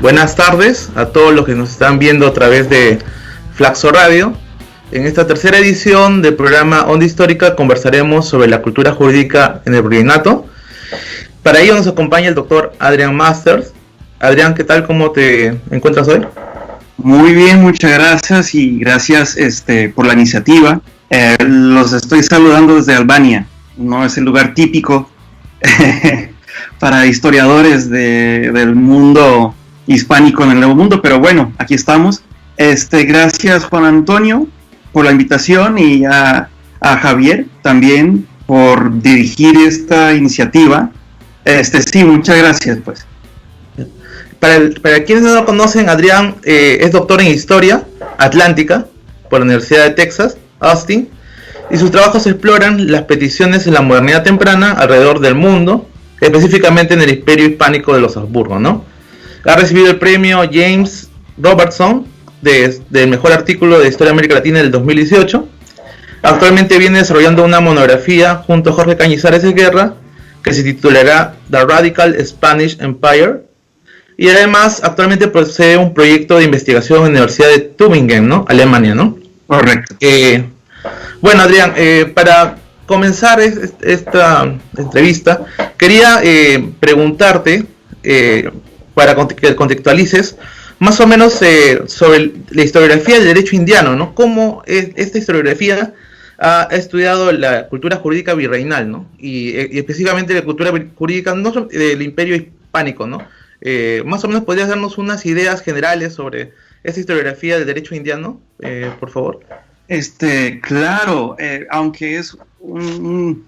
Buenas tardes a todos los que nos están viendo a través de Flaxo Radio. En esta tercera edición del programa Onda Histórica conversaremos sobre la cultura jurídica en el virreinato. Para ello nos acompaña el doctor Adrián Masters. Adrián, ¿qué tal? ¿Cómo te encuentras hoy? Muy bien, muchas gracias y gracias por la iniciativa. Los estoy saludando desde Albania. No es el lugar típico para historiadores del mundo hispánico en el Nuevo Mundo, pero bueno, aquí estamos. Gracias Juan Antonio por la invitación y a Javier también por dirigir esta iniciativa. Sí, muchas gracias pues. Para quienes no lo conocen, Adrián es doctor en Historia Atlántica por la Universidad de Texas, Austin, y sus trabajos exploran las peticiones en la modernidad temprana alrededor del mundo, específicamente en el Imperio Hispánico de los Habsburgo, ¿no? Ha recibido el premio James Robertson del mejor artículo de Historia de América Latina del 2018. Actualmente viene desarrollando una monografía junto a Jorge Cañizares de Guerra que se titulará The Radical Spanish Empire. Y además, actualmente posee un proyecto de investigación en la Universidad de Tübingen, ¿no? Alemania, ¿no? Correcto. Bueno, Adrián, para comenzar esta entrevista, quería preguntarte, para que contextualices, más o menos sobre la historiografía del derecho indiano, ¿no? Cómo esta historiografía ha estudiado la cultura jurídica virreinal, ¿no? Y específicamente la cultura jurídica no del Imperio Hispánico, ¿no? Más o menos podrías darnos unas ideas generales sobre esta historiografía del derecho indiano, por favor. Claro, aunque es un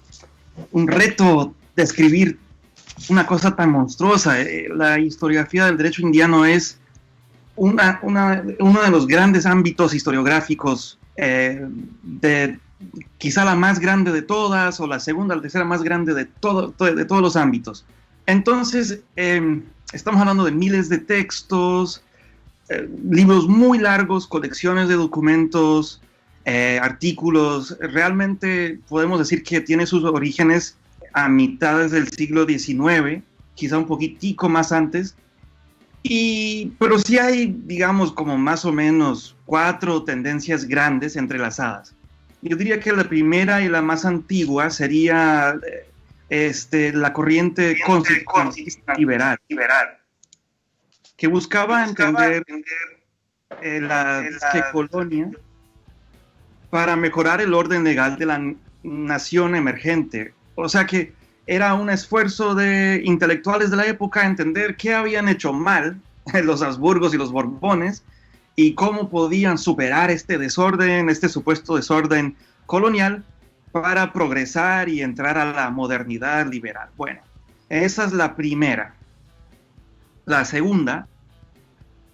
reto describir una cosa tan monstruosa, la historiografía del derecho indiano es uno de los grandes ámbitos historiográficos, quizá la más grande de todas, o la segunda o la tercera más grande de todos los ámbitos. Entonces, estamos hablando de miles de textos, libros muy largos, colecciones de documentos, artículos. Realmente podemos decir que tiene sus orígenes a mitades del siglo XIX, quizá un poquitico más antes, pero sí hay, digamos, como más o menos 4 tendencias grandes entrelazadas. Yo diría que la primera y la más antigua sería la corriente constitucionalista liberal, que buscaba entender la colonia para mejorar el orden legal de la nación emergente. O sea que era un esfuerzo de intelectuales de la época entender qué habían hecho mal los Habsburgos y los Borbones y cómo podían superar este desorden, este supuesto desorden colonial, para progresar y entrar a la modernidad liberal. Bueno, esa es la primera. La segunda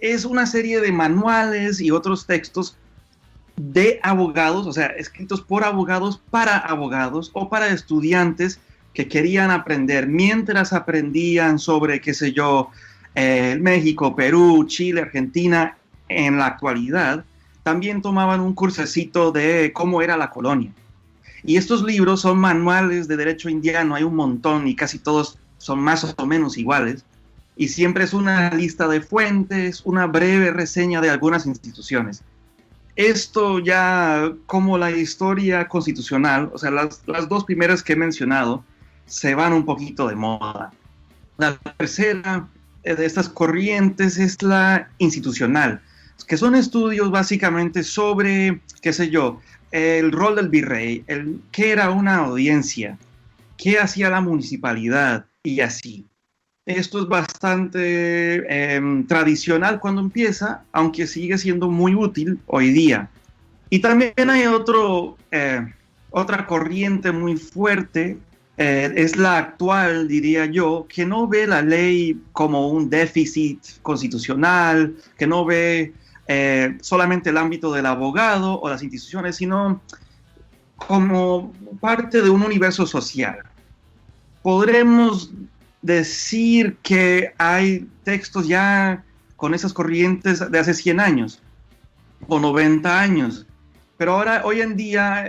es una serie de manuales y otros textos de abogados, o sea, escritos por abogados para abogados o para estudiantes que querían aprender mientras aprendían sobre, qué sé yo, México, Perú, Chile, Argentina. En la actualidad también tomaban un cursecito de cómo era la colonia. Y estos libros son manuales de derecho indiano, hay un montón y casi todos son más o menos iguales. Y siempre es una lista de fuentes, una breve reseña de algunas instituciones. Esto ya como la historia constitucional, o sea, las 2 primeras que he mencionado, se van un poquito de moda. La tercera de estas corrientes es la institucional, que son estudios básicamente sobre, qué sé yo, el rol del virrey, qué era una audiencia, qué hacía la municipalidad y así. Esto es bastante tradicional cuando empieza, aunque sigue siendo muy útil hoy día. Y también hay otra corriente muy fuerte, es la actual, diría yo, que no ve la ley como un déficit constitucional, que no ve solamente el ámbito del abogado o las instituciones, sino como parte de un universo social. Podremos decir que hay textos ya con esas corrientes de hace 100 años o 90 años, pero ahora, hoy en día,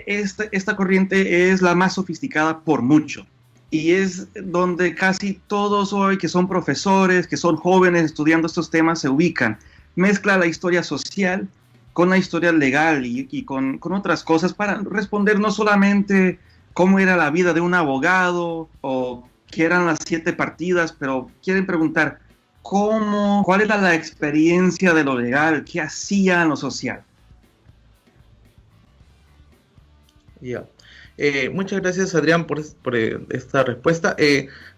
esta corriente es la más sofisticada por mucho. y es donde casi todos hoy que son profesores, que son jóvenes estudiando estos temas se ubican. Mezcla la historia social con la historia legal y con otras cosas para responder no solamente cómo era la vida de un abogado o qué eran las 7 partidas, pero quieren preguntar cuál era la experiencia de lo legal, qué hacía en lo social. Ya. Muchas gracias, Adrián, por esta respuesta.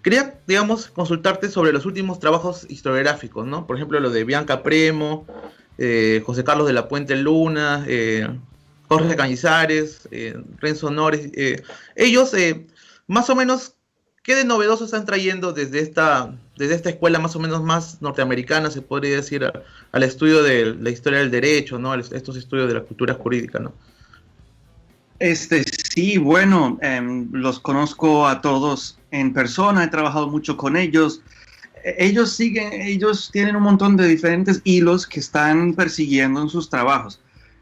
Quería, digamos, consultarte sobre los últimos trabajos historiográficos, ¿no? Por ejemplo, lo de Bianca Premo, José Carlos de la Puente Luna, Jorge Cañizares, Renzo Nores. Ellos, más o menos, ¿qué de novedoso están trayendo desde esta escuela más o menos más norteamericana, se podría decir, al estudio de la historia del derecho, ¿no? Estos estudios de la cultura jurídica, ¿no? Sí, bueno, los conozco a todos en persona, he trabajado mucho con ellos. Ellos tienen un montón de diferentes hilos que están persiguiendo en sus trabajos.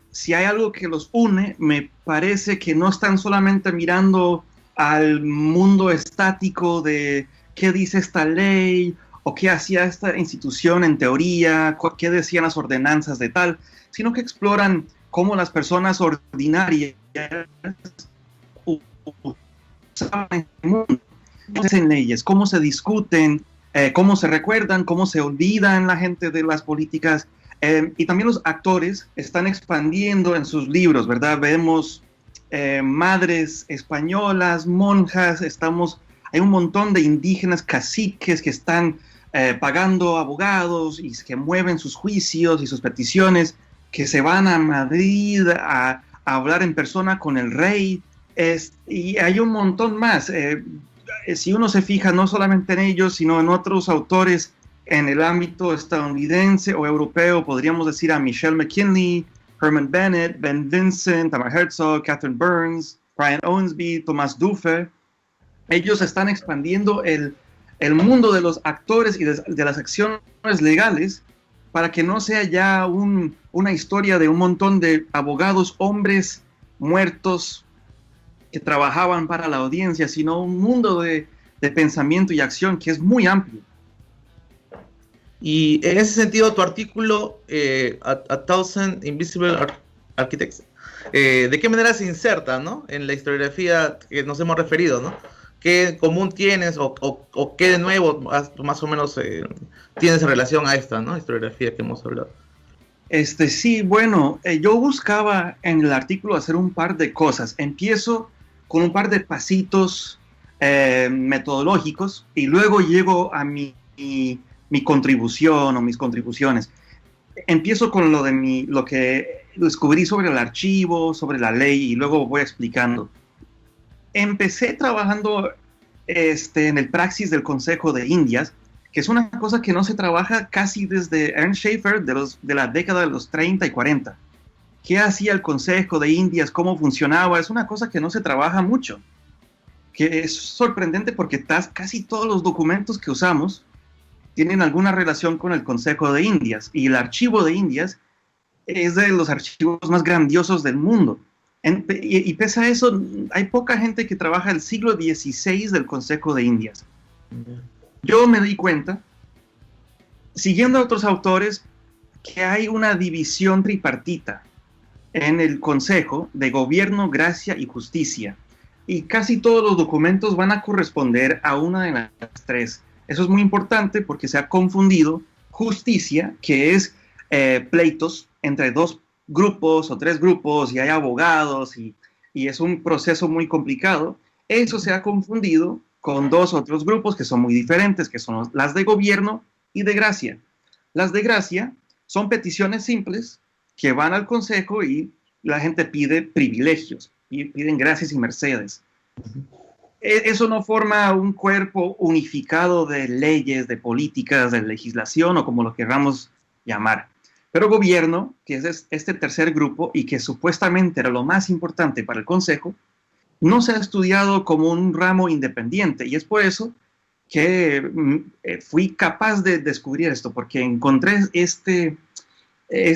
Si hay algo que los une, me parece que no están solamente mirando al mundo estático de qué dice esta ley o qué hacía esta institución en teoría, qué decían las ordenanzas de tal, sino que exploran cómo las personas ordinarias usaban el mundo, cómo se hacen leyes, cómo se discuten, cómo se recuerdan, cómo se olvidan la gente de las políticas. Y también los actores están expandiendo en sus libros, ¿verdad? Vemos madres españolas, monjas, hay un montón de indígenas caciques que están pagando abogados y que mueven sus juicios y sus peticiones, que se van a Madrid a hablar en persona con el rey, y hay un montón más. Si uno se fija no solamente en ellos, sino en otros autores en el ámbito estadounidense o europeo, podríamos decir a Michelle McKinley, Herman Bennett, Ben Vincent, Tamar Herzog, Catherine Burns, Brian Owensby, Tomás Duffe. Ellos están expandiendo el mundo de los actores y de las acciones legales para que no sea ya una historia de un montón de abogados, hombres muertos que trabajaban para la audiencia, sino un mundo de pensamiento y acción que es muy amplio. Y en ese sentido, tu artículo, A Thousand Invisible Architects, ¿de qué manera se inserta, ¿no?, en la historiografía que nos hemos referido, ¿no? ¿Qué en común tienes o qué de nuevo más o menos tienes en relación a esta, ¿no?, historiografía que hemos hablado? Sí, bueno, yo buscaba en el artículo hacer un par de cosas. Empiezo con un par de pasitos metodológicos y luego llego a mi contribución o mis contribuciones. Empiezo con lo que descubrí sobre el archivo, sobre la ley, y luego voy explicando. Empecé trabajando en el praxis del Consejo de Indias, que es una cosa que no se trabaja casi desde Ernst Schaeffer de la década de los 30 y 40. ¿Qué hacía el Consejo de Indias? ¿Cómo funcionaba? Es una cosa que no se trabaja mucho, que es sorprendente porque casi todos los documentos que usamos tienen alguna relación con el Consejo de Indias, y el Archivo de Indias es de los archivos más grandiosos del mundo. Y pese a eso, hay poca gente que trabaja el siglo XVI del Consejo de Indias. Yo me di cuenta, siguiendo a otros autores, que hay una división tripartita en el Consejo de Gobierno, Gracia y Justicia. Y casi todos los documentos van a corresponder a una de las 3. Eso es muy importante porque se ha confundido justicia, que es pleitos entre 2 grupos o 3 grupos, y hay abogados, y es un proceso muy complicado. Eso se ha confundido con 2 otros grupos que son muy diferentes, que son las de gobierno y de gracia. Las de gracia son peticiones simples que van al consejo y la gente pide privilegios, y piden gracias y mercedes. Eso no forma un cuerpo unificado de leyes, de políticas, de legislación, o como lo queramos llamar. Pero gobierno, que es este tercer grupo y que supuestamente era lo más importante para el consejo, no se ha estudiado como un ramo independiente, y es por eso que fui capaz de descubrir esto, porque encontré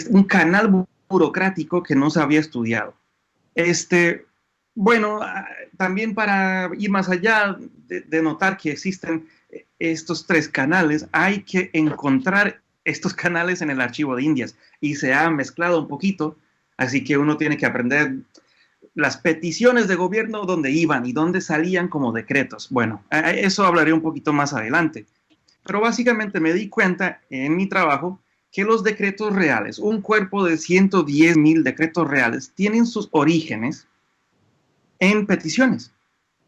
un canal burocrático que no se había estudiado. Bueno, también para ir más allá de notar que existen estos tres canales, hay que encontrar estos canales en el archivo de Indias y se ha mezclado un poquito, así que uno tiene que aprender las peticiones de gobierno, dónde iban y dónde salían como decretos. Bueno, eso hablaré un poquito más adelante. Pero básicamente me di cuenta en mi trabajo que los decretos reales, un cuerpo de 110,000 decretos reales, tienen sus orígenes en peticiones.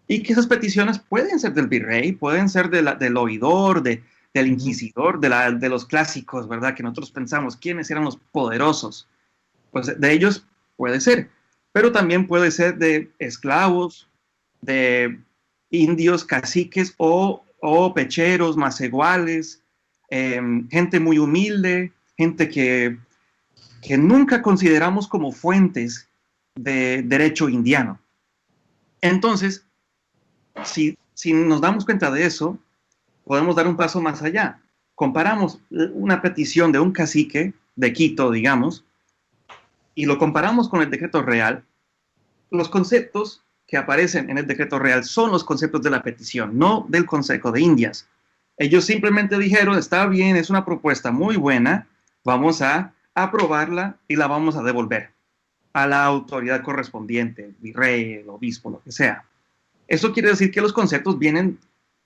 Y que esas peticiones pueden ser del virrey, pueden ser del oidor, del inquisidor, de los clásicos, ¿verdad? Que nosotros pensamos quiénes eran los poderosos. Pues de ellos puede ser, pero también puede ser de esclavos, de indios, caciques o pecheros, maceguales, gente muy humilde, gente que nunca consideramos como fuentes de derecho indiano. Entonces, si nos damos cuenta de eso, podemos dar un paso más allá. Comparamos una petición de un cacique de Quito, digamos, y lo comparamos con el decreto real. Los conceptos que aparecen en el decreto real son los conceptos de la petición, no del Consejo de Indias. Ellos simplemente dijeron, está bien, es una propuesta muy buena, vamos a aprobarla y la vamos a devolver a la autoridad correspondiente, el virrey, el obispo, lo que sea. Eso quiere decir que los conceptos vienen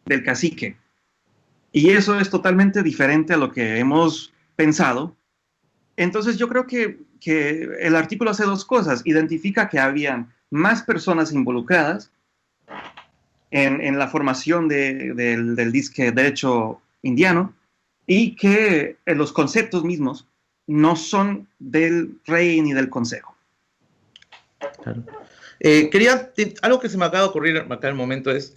del cacique. Y eso es totalmente diferente a lo que hemos pensado. Entonces yo creo que el artículo hace dos cosas. Identifica que habían más personas involucradas en la formación del disque derecho indiano y que los conceptos mismos no son del rey ni del consejo. Claro. Algo que se me acaba de ocurrir acá en el momento es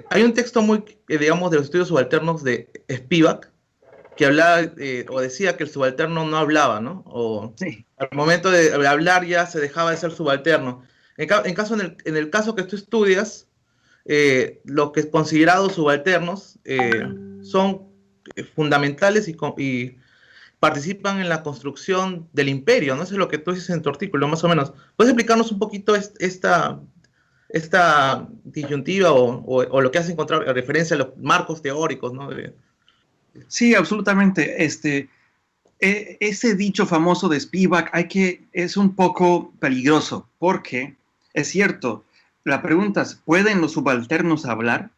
hay un texto muy, digamos, de los estudios subalternos de Spivak, que hablaba o decía que el subalterno no hablaba, ¿no? O sí. Al momento de hablar ya se dejaba de ser subalterno. En el caso que tú estudias, los que considerados subalternos son fundamentales y participan en la construcción del imperio, ¿no? Eso es lo que tú dices en tu artículo, más o menos. ¿Puedes explicarnos un poquito esta disyuntiva o lo que has encontrado en referencia a los marcos teóricos, ¿no? Sí, absolutamente. Ese dicho famoso de Spivak es un poco peligroso porque es cierto, la pregunta es, ¿pueden los subalternos hablar?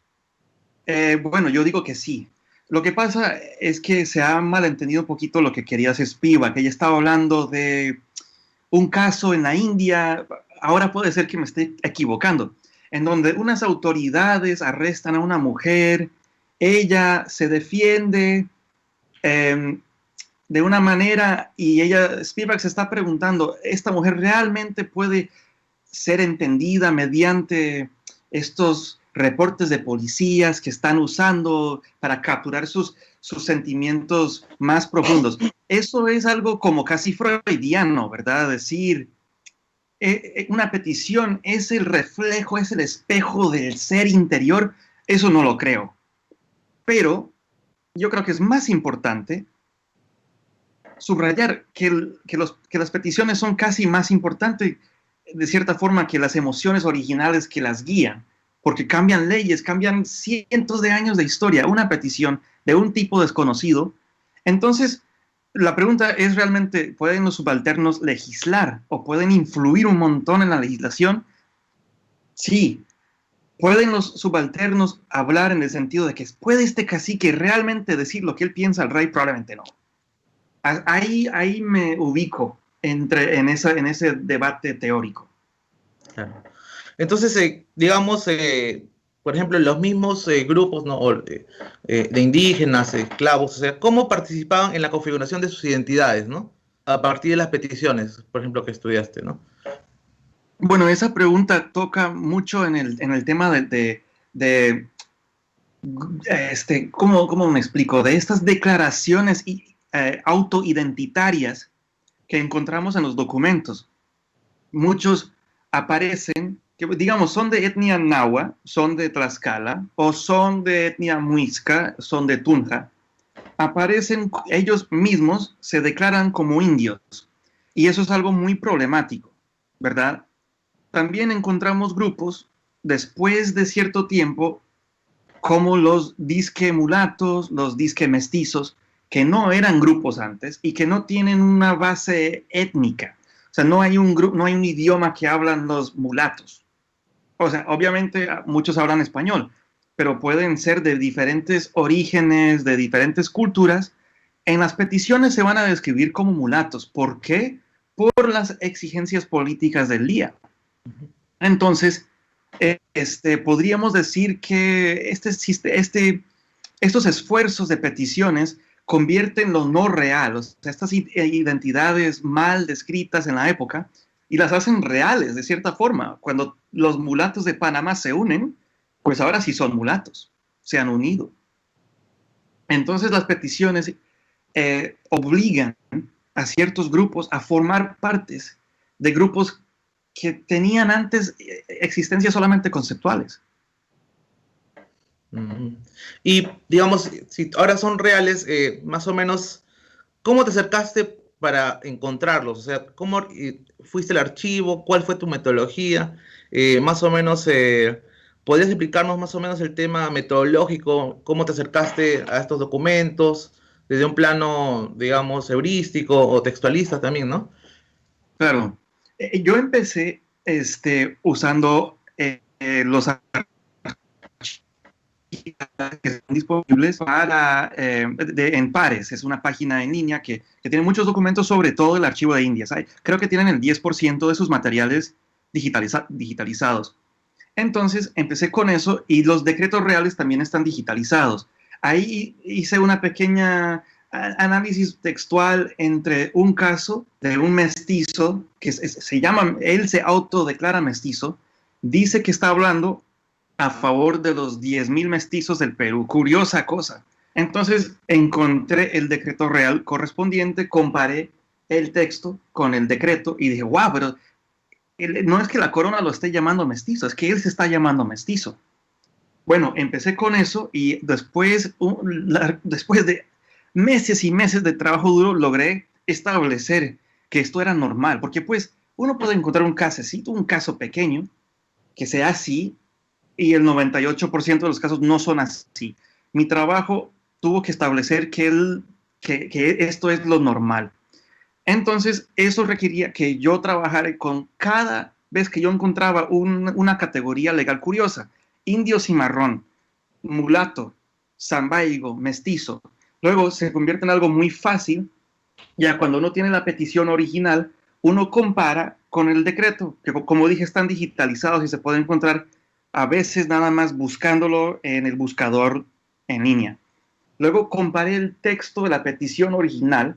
Bueno, yo digo que sí. Lo que pasa es que se ha malentendido un poquito lo que quería hacer Spivak. Ella estaba hablando de un caso en la India, ahora puede ser que me esté equivocando, en donde unas autoridades arrestan a una mujer, ella se defiende de una manera y Spivak se está preguntando, ¿esta mujer realmente puede ser entendida mediante estos reportes de policías que están usando para capturar sus sentimientos más profundos? Eso es algo como casi freudiano, ¿verdad? Decir, una petición es el reflejo, es el espejo del ser interior. Eso no lo creo. Pero yo creo que es más importante subrayar que las peticiones son casi más importantes de cierta forma que las emociones originales que las guían, porque cambian leyes, cambian cientos de años de historia, una petición de un tipo desconocido. Entonces, la pregunta es realmente, ¿pueden los subalternos legislar o pueden influir un montón en la legislación? Sí. ¿Pueden los subalternos hablar en el sentido de que puede este cacique realmente decir lo que él piensa al rey? Probablemente no. Ahí me ubico en ese debate teórico. Claro. Entonces, digamos, por ejemplo, los mismos grupos, ¿no? De indígenas, esclavos, o sea, ¿cómo participaban en la configuración de sus identidades, ¿no? A partir de las peticiones, por ejemplo, que estudiaste, ¿no? Bueno, esa pregunta toca mucho en el tema ¿cómo me explico? De estas declaraciones autoidentitarias que encontramos en los documentos. Muchos aparecen, que digamos, son de etnia nahua, son de Tlaxcala, o son de etnia muisca, son de Tunja. Aparecen, ellos mismos se declaran como indios. Y eso es algo muy problemático, ¿verdad? también encontramos grupos después de cierto tiempo, como los disque mulatos, los disque mestizos, que no eran grupos antes y que no tienen una base étnica. O sea, no hay un idioma que hablan los mulatos. O sea, obviamente muchos hablan español, pero pueden ser de diferentes orígenes, de diferentes culturas. En las peticiones se van a describir como mulatos. ¿Por qué? Por las exigencias políticas del día. Entonces, podríamos decir que estos esfuerzos de peticiones convierten lo no real, o sea, estas identidades mal descritas en la época, y las hacen reales de cierta forma. Cuando los mulatos de Panamá se unen, pues ahora sí son mulatos, se han unido. Entonces las peticiones obligan a ciertos grupos a formar partes de grupos que tenían antes existencias solamente conceptuales. Y digamos, si ahora son reales, más o menos, ¿cómo te acercaste para encontrarlos? O sea, ¿cómo fuiste al archivo? ¿Cuál fue tu metodología? Más o menos, ¿podrías explicarnos más o menos el tema metodológico? ¿Cómo te acercaste a estos documentos? Desde un plano, digamos, heurístico o textualista también, ¿no? Claro, yo empecé usando los que están disponibles en Pares. Es una página en línea que tiene muchos documentos sobre todo el archivo de Indias. Creo que tienen el 10% de sus materiales digitalizados. Entonces empecé con eso y los decretos reales también están digitalizados. Ahí hice una pequeña análisis textual entre un caso de un mestizo que él se autodeclara mestizo, dice que está hablando a favor de los 10,000 mestizos del Perú. Curiosa cosa. Entonces encontré el decreto real correspondiente, comparé el texto con el decreto y dije, wow, pero no es que la corona lo esté llamando mestizo, es que él se está llamando mestizo. Bueno, empecé con eso y después de meses y meses de trabajo duro, logré establecer que esto era normal, porque pues uno puede encontrar un caso pequeño, que sea así, y el 98% de los casos no son así. Mi trabajo tuvo que establecer que esto es lo normal. Entonces, eso requería que yo trabajara con cada vez que yo encontraba una categoría legal curiosa. Indio cimarrón, mulato, zambaigo, mestizo. Luego se convierte en algo muy fácil. Ya cuando uno tiene la petición original, uno compara con el decreto, que como dije están digitalizados y se puede encontrar a veces nada más buscándolo en el buscador en línea. Luego comparé el texto de la petición original,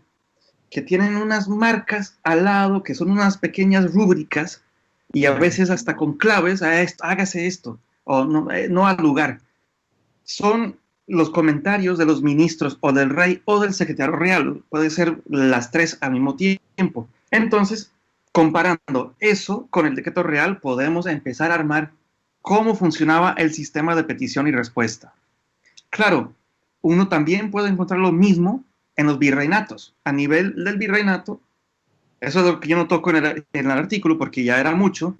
que tienen unas marcas al lado, que son unas pequeñas rúbricas, y a veces hasta con claves, hágase esto, o no al lugar. Son los comentarios de los ministros o del rey o del secretario real. Puede ser las tres al mismo tiempo. Entonces, comparando eso con el decreto real, podemos empezar a armar cómo funcionaba el sistema de petición y respuesta. Claro, uno también puede encontrar lo mismo en los virreinatos. A nivel del virreinato, eso es lo que yo no toco en el artículo porque ya era mucho,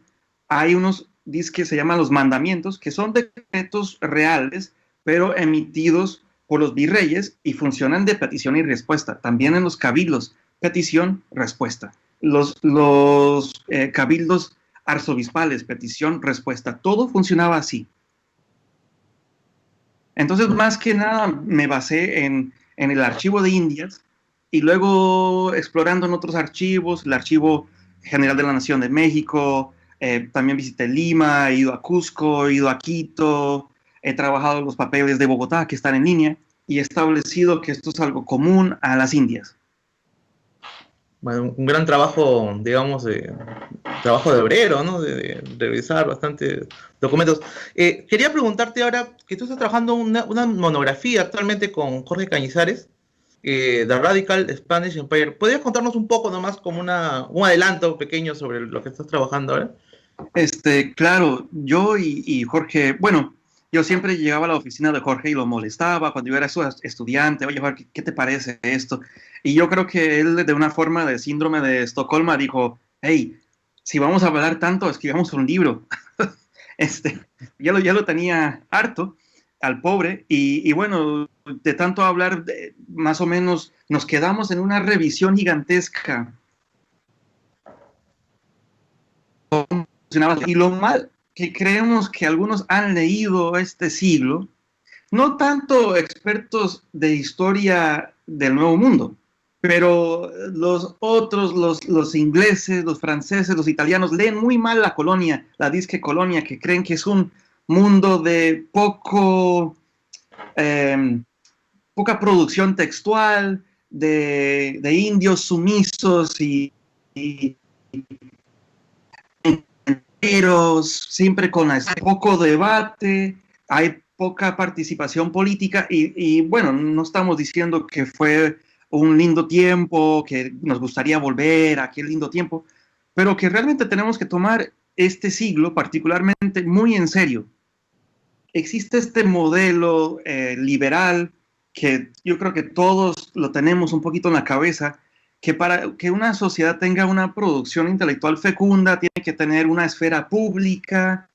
hay unos que se llaman los mandamientos, que son decretos reales, pero emitidos por los virreyes y funcionan de petición y respuesta. También en los cabildos, petición, respuesta. Los cabildos arzobispales, petición, respuesta. Todo funcionaba así. Entonces, más que nada, me basé en el archivo de Indias y luego explorando en otros archivos, el Archivo General de la Nación de México, también visité Lima, he ido a Cusco, he ido a Quito, he trabajado en los papeles de Bogotá que están en línea y he establecido que esto es algo común a las Indias. Bueno, un gran trabajo, digamos, trabajo de obrero, ¿no? De revisar bastantes documentos. Quería preguntarte ahora que tú estás trabajando una monografía actualmente con Jorge Cañizares, The Radical Spanish Empire. ¿Podrías contarnos un poco nomás como un adelanto pequeño sobre lo que estás trabajando ahora? Claro, yo y Jorge, bueno, yo siempre llegaba a la oficina de Jorge y lo molestaba cuando yo era su estudiante. Oye, Jorge, ¿qué te parece esto? Y yo creo que él, de una forma de síndrome de Estocolmo, dijo, hey, si vamos a hablar tanto, escribamos un libro. Este, ya lo tenía harto al pobre y bueno, de tanto hablar, más o menos nos quedamos en una revisión gigantesca. Y lo mal que creemos que algunos han leído este siglo, no tanto expertos de historia del Nuevo Mundo, pero los otros, los ingleses, los franceses, los italianos, leen muy mal la colonia, la disque colonia, que creen que es un mundo de poca producción textual, de indios sumisos y siempre con poco debate, hay poca participación política y bueno, no estamos diciendo que fue un lindo tiempo, que nos gustaría volver a aquel lindo tiempo, pero que realmente tenemos que tomar este siglo particularmente muy en serio. Existe este modelo liberal que yo creo que todos lo tenemos un poquito en la cabeza, que para que una sociedad tenga una producción intelectual fecunda, tiene que tener una esfera pública,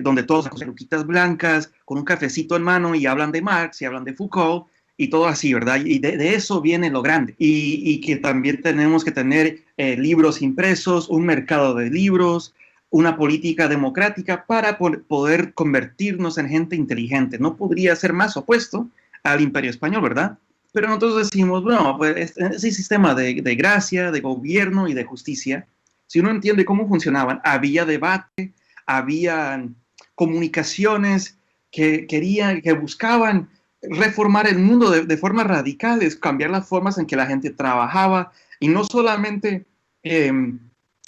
donde todos con peluquitas blancas, con un cafecito en mano y hablan de Marx y hablan de Foucault y todo así, ¿verdad? Y de eso viene lo grande. Y que también tenemos que tener libros impresos, un mercado de libros, una política democrática para poder convertirnos en gente inteligente. No podría ser más opuesto al Imperio Español, ¿verdad? Pero nosotros decimos, bueno, pues ese sistema de gracia, de gobierno y de justicia, si uno entiende cómo funcionaban, había debate, había comunicaciones que buscaban reformar el mundo de formas radicales, cambiar las formas en que la gente trabajaba, y no solamente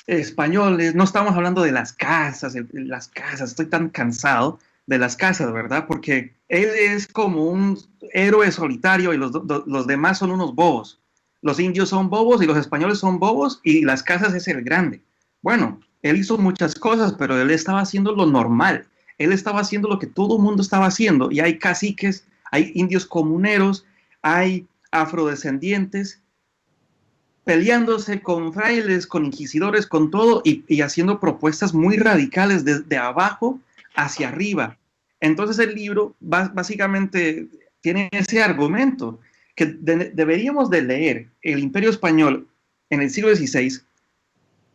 españoles, no estamos hablando de las casas, estoy tan cansado de las casas, ¿verdad? Porque él es como un héroe solitario y los demás son unos bobos. Los indios son bobos y los españoles son bobos y las casas es el grande. Bueno, él hizo muchas cosas, pero él estaba haciendo lo normal. Él estaba haciendo lo que todo el mundo estaba haciendo. Y hay caciques, hay indios comuneros, hay afrodescendientes peleándose con frailes, con inquisidores, con todo y haciendo propuestas muy radicales desde abajo hacia arriba. Entonces el libro básicamente tiene ese argumento que deberíamos de leer el Imperio Español en el siglo XVI,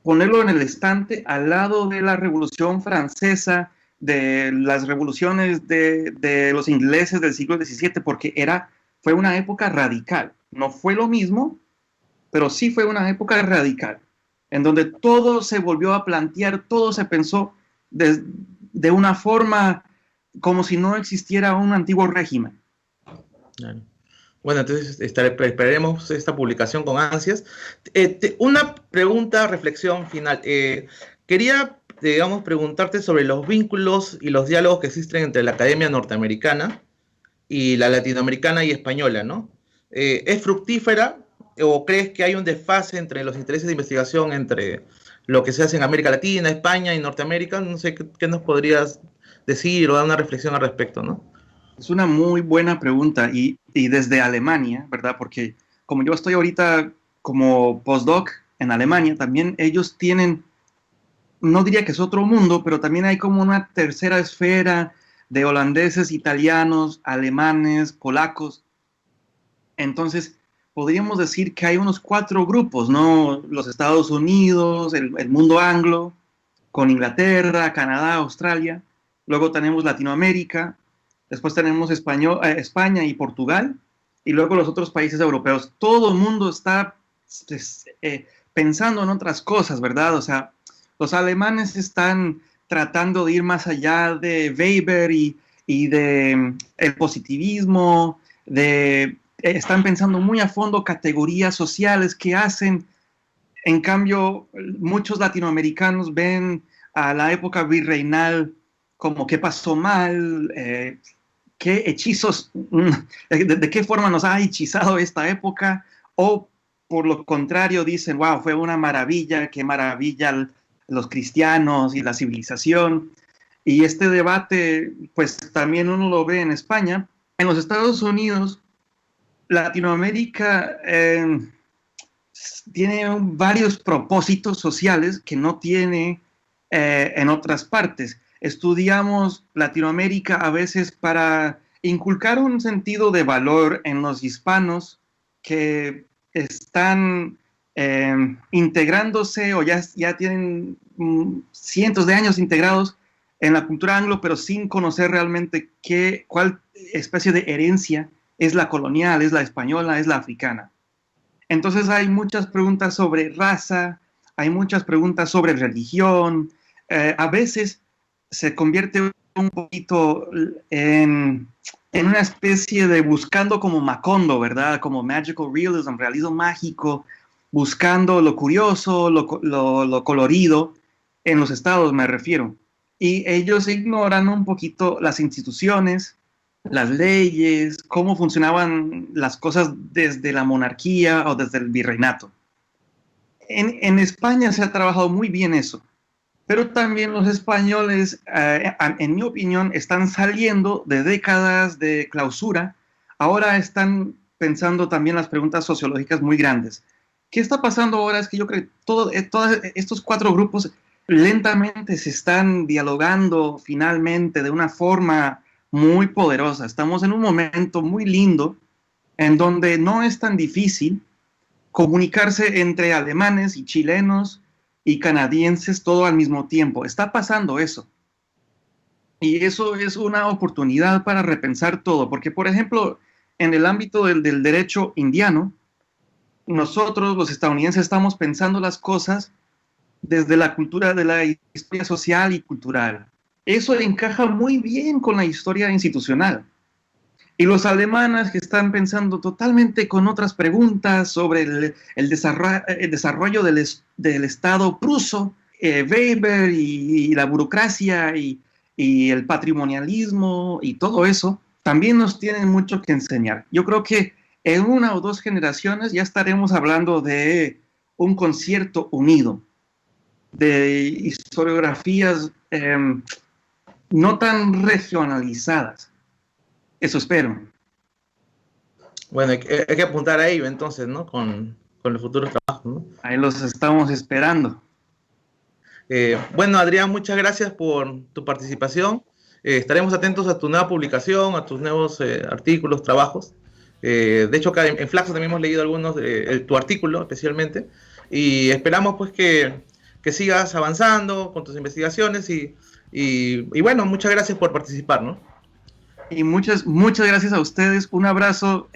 ponerlo en el estante al lado de la Revolución Francesa, de las revoluciones de los ingleses del siglo XVII, porque fue una época radical. No fue lo mismo, pero sí fue una época radical, en donde todo se volvió a plantear, todo se pensó de una forma como si no existiera un antiguo régimen. Claro. Bueno, entonces esperaremos esta publicación con ansias. Una pregunta, reflexión final. Quería, digamos, preguntarte sobre los vínculos y los diálogos que existen entre la academia norteamericana y la latinoamericana y española, ¿no? ¿Es fructífera o crees que hay un desfase entre los intereses de investigación entre lo que se hace en América Latina, España y Norteamérica? No sé, ¿qué nos podrías decir o dar una reflexión al respecto, ¿no? Es una muy buena pregunta y desde Alemania, ¿verdad? Porque como yo estoy ahorita como postdoc en Alemania, también ellos tienen, no diría que es otro mundo, pero también hay como una tercera esfera de holandeses, italianos, alemanes, polacos. Entonces, podríamos decir que hay unos 4 grupos, ¿no? Los Estados Unidos, el mundo anglo, con Inglaterra, Canadá, Australia. Luego tenemos Latinoamérica. Después tenemos España y Portugal, y luego los otros países europeos. Todo el mundo está pensando en otras cosas, ¿verdad? O sea, los alemanes están tratando de ir más allá de Weber y de el positivismo, están pensando muy a fondo categorías sociales que hacen. En cambio, muchos latinoamericanos ven a la época virreinal como qué pasó mal, qué hechizos, de qué forma nos ha hechizado esta época, o por lo contrario dicen, wow, fue una maravilla, qué maravilla los cristianos y la civilización. Y este debate, pues también uno lo ve en España. En los Estados Unidos, Latinoamérica tiene varios propósitos sociales que no tiene en otras partes. Estudiamos Latinoamérica a veces para inculcar un sentido de valor en los hispanos que están integrándose o ya tienen cientos de años integrados en la cultura anglo, pero sin conocer realmente cuál especie de herencia es la colonial, es la española, es la africana. Entonces hay muchas preguntas sobre raza, hay muchas preguntas sobre religión, a veces se convierte un poquito en una especie de buscando como Macondo, ¿verdad? Como magical realism, realismo mágico, buscando lo curioso, lo colorido, en los estados me refiero. Y ellos ignoran un poquito las instituciones, las leyes, cómo funcionaban las cosas desde la monarquía o desde el virreinato. En España se ha trabajado muy bien eso, pero también los españoles, en mi opinión, están saliendo de décadas de clausura. Ahora están pensando también las preguntas sociológicas muy grandes. ¿Qué está pasando ahora? Es que yo creo que todos estos 4 grupos lentamente se están dialogando finalmente de una forma muy poderosa. Estamos en un momento muy lindo en donde no es tan difícil comunicarse entre alemanes y chilenos y canadienses todo al mismo tiempo. Está pasando eso. Y eso es una oportunidad para repensar todo, porque por ejemplo, en el ámbito del derecho indiano, nosotros los estadounidenses estamos pensando las cosas desde la cultura de la historia social y cultural. Eso encaja muy bien con la historia institucional. Y los alemanes que están pensando totalmente con otras preguntas sobre el desarrollo del Estado pruso, Weber y la burocracia y el patrimonialismo y todo eso, también nos tienen mucho que enseñar. Yo creo que en 1 o 2 generaciones ya estaremos hablando de un concierto unido, de historiografías no tan regionalizadas. Eso espero. Bueno, hay que apuntar a ello entonces, ¿no? Con los futuros trabajos, ¿no? Ahí los estamos esperando. Bueno, Adrián, muchas gracias por tu participación. Estaremos atentos a tu nueva publicación, a tus nuevos artículos, trabajos. De hecho, acá en Flaxo también hemos leído algunos de tu artículo especialmente. Y esperamos pues que sigas avanzando con tus investigaciones y bueno, muchas gracias por participar, ¿no? Y muchas gracias a ustedes. Un abrazo,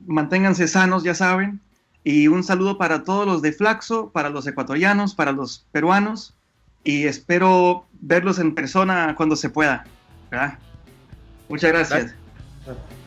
manténganse sanos, ya saben. Y un saludo para todos los de Flaxo, para los ecuatorianos, para los peruanos. Y espero verlos en persona cuando se pueda, ¿verdad? Muchas gracias. Gracias.